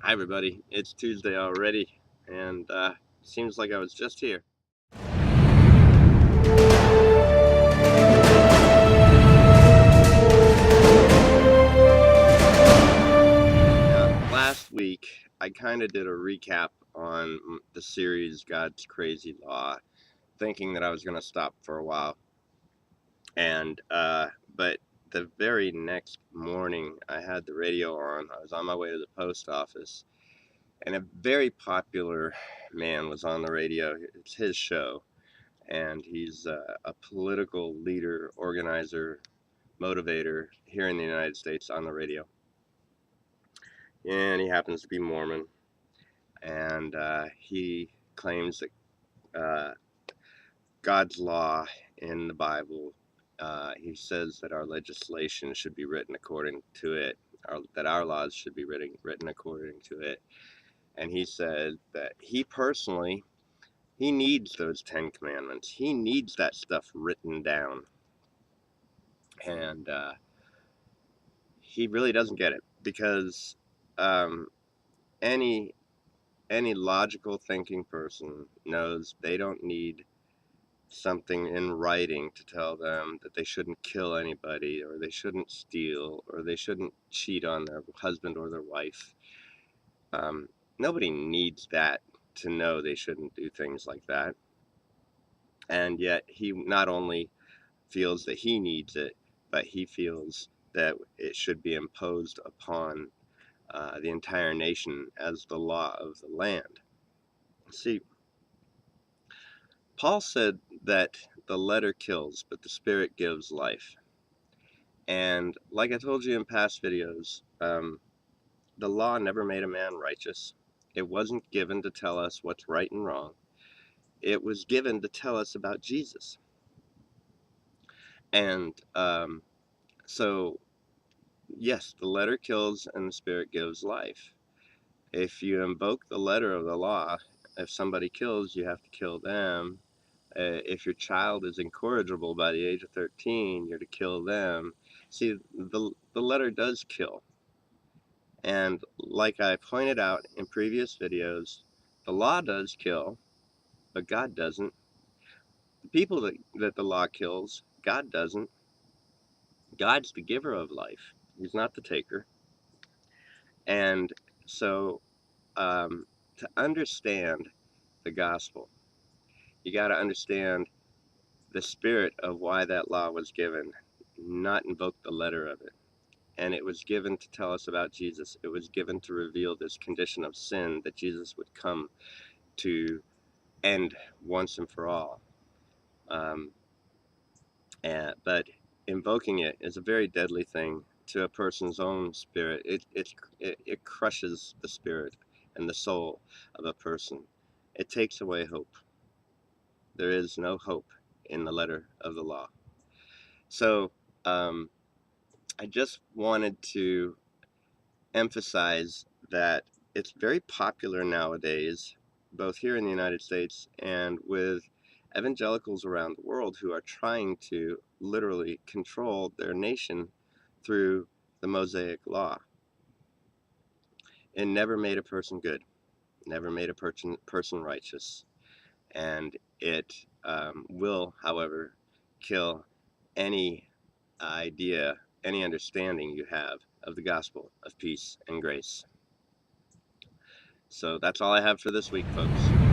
Hi, everybody. It's Tuesday already, and seems like I was just here. Last week, I kind of did a recap on the series God's Crazy Law, thinking that I was going to stop for a while. But the very next morning, I had the radio on. I was on my way to the post office, and a very popular man was on the radio. It's his show, and he's a political leader, organizer, motivator here in the United States on the radio. And he happens to be Mormon, and he claims that God's law in the Bible, he says that our legislation should be written according to it, that our laws should be written according to it. And he said that he personally, he needs those 10 commandments. He needs that stuff written down. And he really doesn't get it because um, any any logical thinking person knows they don't need something in writing to tell them that they shouldn't kill anybody, or they shouldn't steal, or they shouldn't cheat on their husband or their wife. Nobody needs that to know they shouldn't do things like that. And yet he not only feels that he needs it, but he feels that it should be imposed upon the entire nation as the law of the land. See, Paul said that the letter kills, but the spirit gives life. And like I told you in past videos, the law never made a man righteous. It wasn't given to tell us what's right and wrong. It was given to tell us about Jesus. And so, yes, the letter kills and the spirit gives life. If you invoke the letter of the law, if somebody kills, you have to kill them. If your child is incorrigible by the age of 13, you're to kill them. See, the letter does kill. And like I pointed out in previous videos, the law does kill, but God doesn't. The people that the law kills, God doesn't. God's the giver of life. He's not the taker. And so to understand the gospel, you got to understand the spirit of why that law was given, not invoke the letter of it. And it was given to tell us about Jesus. It was given to reveal this condition of sin that Jesus would come to end once and for all. But invoking it is a very deadly thing to a person's own spirit. It crushes the spirit and the soul of a person. It takes away hope. There is no hope in the letter of the law. So um, I just wanted to emphasize that it's very popular nowadays, both here in the United States and with evangelicals around the world who are trying to literally control their nation through the Mosaic Law. It never made a person good, never made a person righteous, and it will, however, kill any idea, any understanding you have of the gospel of peace and grace. So that's all I have for this week, folks.